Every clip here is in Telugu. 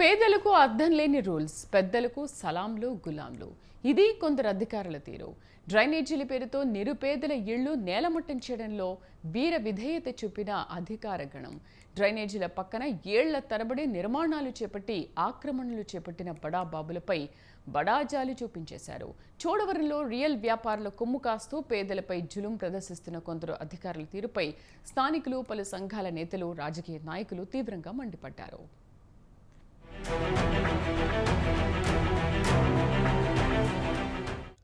పేదలకు అర్థం లేని రూల్స్, పెద్దలకు సలాంలు గులాంలు. ఇది కొందరు అధికారుల తీరు. డ్రైనేజీల పేరుతో నిరుపేదల ఇళ్లు నేలమట్టం చేయడంలో వీర విధేయత చూపిన అధికార గణం. డ్రైనేజీల పక్కన ఏళ్ల తరబడి నిర్మాణాలు చేపట్టి ఆక్రమణలు చేపట్టిన బడాబాబులపై బడాజాలు చూపించేశారు. చోడవరంలో రియల్ వ్యాపారుల కొమ్ము కాస్తూ పేదలపై జులుం ప్రదర్శిస్తున్న కొందరు అధికారుల తీరుపై స్థానికులు, పలు సంఘాల నేతలు, రాజకీయ నాయకులు తీవ్రంగా మండిపడ్డారు.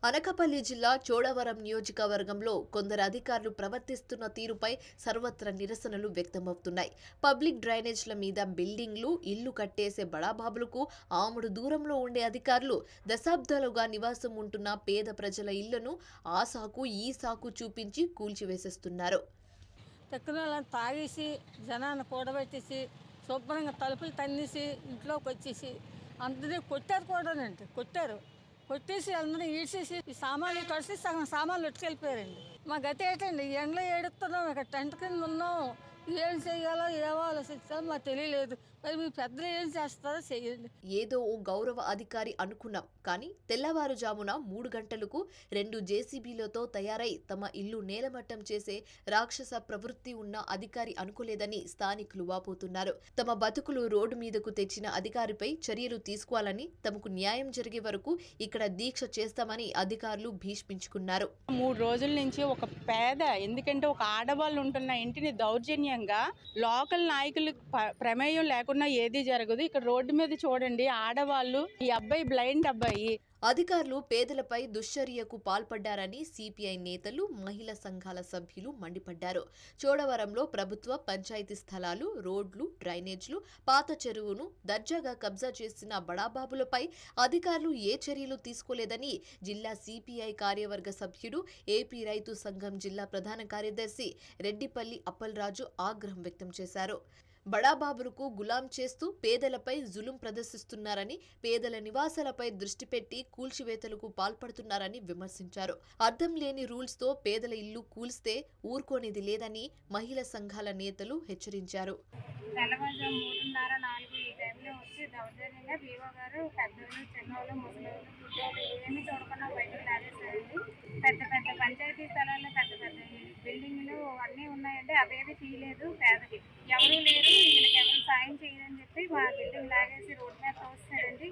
అనకాపల్లి జిల్లా చోడవరం నియోజకవర్గంలో కొందరు అధికారులు ప్రవర్తిస్తున్న తీరుపై సర్వత్రా నిరసనలు వ్యక్తమవుతున్నాయి. పబ్లిక్ డ్రైనేజ్ల మీద బిల్డింగ్లు, ఇల్లు కట్టేసే బడాబాబులకు ఆముడు దూరంలో ఉండే అధికారులు దశాబ్దాలుగా నివాసం ఉంటున్న పేద ప్రజల ఇళ్లను ఆ సాకు ఈ సాకు చూపించి కూల్చివేసేస్తున్నారు. తాగేసి జనాన్ని కూడబెట్టేసి శుభ్రంగా తలుపులు తన్నేసి ఇంట్లోకి వచ్చేసి అందరినీ కొట్టారు కూడానండి. కొట్టేసి అందరూ ఈడ్చేసి ఈ సామాన్లు తడిసి సగం సామాన్లు ఎట్టుకెళ్ళిపోయారండి. మా గతి ఏంటండి, ఎండలో ఏడుస్తున్నాం, ఇక్కడ టెంట్ కింద ఉన్నాం. ఏం చేయాలో ఏమో ఆలోచించాలో మాకు తెలియలేదు. మరి మీ పెద్దలు ఏం చేస్తారో చెయ్యండి. ఏదో ఓ గౌరవ అధికారి అనుకున్నాం, కానీ తెల్లవారుజామున 3 గంటలకు 2 జేసీబీలతో తయారై తమ ఇల్లు నేలమట్టం చేసే రాక్షస ప్రవృత్తి ఉన్న అధికారి అనుకోలేదని స్థానికులు వాపోతున్నారు. తమ బతుకులు రోడ్డు మీదకు తెచ్చిన అధికారిపై చర్యలు తీసుకోవాలని, తమకు న్యాయం జరిగే వరకు ఇక్కడ దీక్ష చేస్తామని అధికారులు భీష్మించుకున్నారు. 3 రోజుల నుంచి ఒక పేద, ఎందుకంటే ఒక ఆడవాళ్ళు ఉంటున్న ఇంటిని దౌర్జన్యంగా లోకల్ నాయకులు ప్రమేయం లేకుండా ఏది జరగదు. ఇక్కడ రోడ్డు మీద చూడండి, ఆడవాళ్ళు, ఈ అబ్బాయి బ్లైండ్ అబ్బాయి. అధికారులు పేదలపై దుశ్చర్యకు పాల్పడ్డారని సిపిఐ నేతలు, మహిళా సంఘాల సభ్యులు మండిపడ్డారు. చోడవరంలో ప్రభుత్వ పంచాయతీ స్థలాలు, రోడ్లు, డ్రైనేజ్లు, పాత చెరువును దర్జాగా కబ్జా చేసిన బడాబాబులపై అధికారులు ఏ చర్యలు తీసుకోలేదని జిల్లా సిపిఐ కార్యవర్గ సభ్యుడు, ఏపీ రైతు సంఘం జిల్లా ప్రధాన కార్యదర్శి రెడ్డిపల్లి అప్పలరాజు ఆగ్రహం వ్యక్తం చేశారు. బడాబాబులకు గులాం చేస్తూ పేదలపై జులుం ప్రదర్శిస్తున్నారని, పేదల నివాసాలపై దృష్టి పెట్టి కూల్చివేతలకు పాల్పడుతున్నారని విమర్శించారు. అర్థం లేని రూల్స్ తో పేదల ఇల్లు కూల్స్తే ఊరుకోనేది లేదని మహిళా సంఘాల నేతలు హెచ్చరించారు. తెల్లవారుజాము 3:30-4 ఈ టైంలో వచ్చి దౌర్జన్యంగా బీవో గారు పెద్దోళ్ళు, చిన్నోళ్ళు, ముసలోళ్ళు, గుడ్డోళ్ళు ఏమి చూడకుండా బయటకు లాగేశారండి. పెద్ద పెద్ద పంచాయతీ స్థలాల్లో పెద్ద పెద్ద బిల్డింగ్లు అన్నీ ఉన్నాయండి. అవేవి తీయలేదు. పేదకి ఎవరూ లేరు, వీళ్ళకి ఎవరు సాయం చేయరని చెప్పి మా బిల్డింగ్ లాగేసి రోడ్డు మీద తోస్తారండి.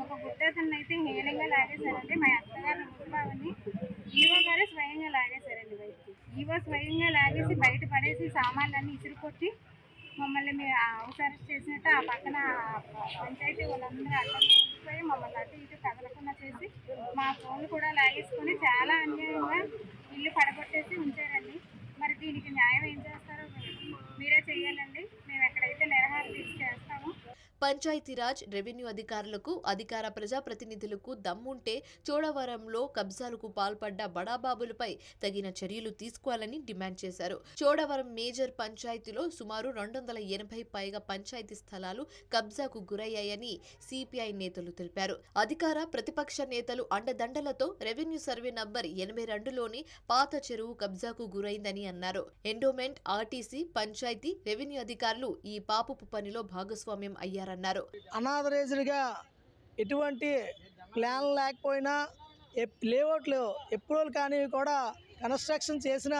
ఒక గుడ్డతన్ని అయితే హీనంగా లాగేశారండి. మా అత్తగారు ముసలావని ఈవో గారే స్వయంగా లాగేశారండి. బయటికి ఈవో స్వయంగా లాగేసి బయట పడేసి సామాన్లన్నీ ఇసురుకొట్టి మమ్మల్ని మేము అవసరం చేసినట్టు ఆ పక్కన పంచాయతీ వాళ్ళందరూ అడ్డం ఉండిపోయి మమ్మల్ని అటు ఇటు కదలకుండా చేసి మా ఫోన్లు కూడా లాగేసుకొని చాలా అన్యాయంగా ఇల్లు పడగొట్టేసి ఉంచారండి. మరి దీనికి న్యాయం ఏం చేస్తారో మీరే చెయ్యాలండి. మేము ఎక్కడైతే నిరహార దీక్ష చేస్తామో. పంచాయతీరాజ్, రెవెన్యూ అధికారులకు, అధికార ప్రజాప్రతినిధులకు దమ్ముంటే చోడవరంలో కబ్జాలకు పాల్పడ్డ బడాబాబులపై తగిన చర్యలు తీసుకోవాలని డిమాండ్ చేశారు. చోడవరం మేజర్ పంచాయతీలో సుమారు 280 పైగా పంచాయతీ స్థలాలు కబ్జాకు గురయ్యాయని సిపిఐ నేతలు తెలిపారు. అధికార ప్రతిపక్ష నేతలు అండదండలతో రెవెన్యూ సర్వే నంబర్ 82లోని పాత చెరువు కబ్జాకు గురైందని అన్నారు. ఎండోమెంట్, ఆర్టీసీ, పంచాయతీ, రెవెన్యూ అధికారులు ఈ పాపపు పనిలో భాగస్వామ్యం అయ్యారన్నారు. అనాథరైజ్డ్గా ఎటువంటి ప్లాన్ లేకపోయినా లేఅవుట్లు అప్రూవల్ కానీ కూడా కన్స్ట్రక్షన్ చేసిన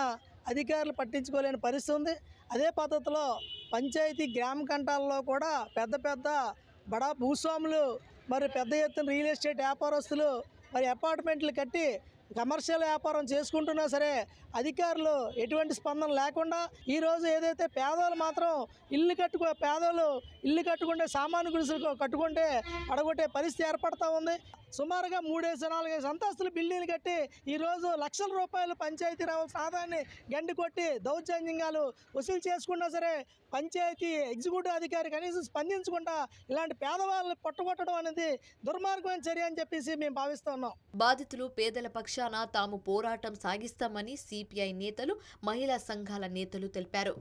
అధికారులు పట్టించుకోలేని పరిస్థితి ఉంది. అదే పద్ధతిలో పంచాయతీ గ్రామ కంటాల్లో కూడా పెద్ద పెద్ద బడా భూస్వాములు, మరి పెద్ద ఎత్తున రియల్ ఎస్టేట్ వ్యాపారస్తులు మరి అపార్ట్మెంట్లు కట్టి కమర్షియల్ వ్యాపారం చేసుకుంటున్నా సరే అధికారులు ఎటువంటి స్పందన లేకుండా ఈరోజు ఏదైతే పేదోళ్ళు మాత్రం పేదోళ్ళు ఇల్లు కట్టుకుంటే, సామాను గుడిసెలు కట్టుకుంటే పడగొట్టే పరిస్థితి ఏర్పడతా ఉంది. సుమారుగా 3-4 అంతస్తులు బిల్డింగ్లు కట్టి ఈరోజు లక్షల రూపాయలు పంచాయతీ రావాల్సిన ఆదాయాన్ని గండి కొట్టి దౌర్జన్యంగాలు వసూలు చేసుకున్నా సరే పంచాయతీ ఎగ్జిక్యూటివ్ అధికారి కనీసం స్పందించకుండా ఇలాంటి పేదవాళ్ళని పట్టుకొట్టడం అనేది దుర్మార్గమైన చర్య అని చెప్పేసి మేము భావిస్తున్నాం. బాధితులు, పేదల పక్షాన తాము పోరాటం సాగిస్తామని సిపిఐ నేతలు, మహిళా సంఘాల నేతలు తెలిపారు.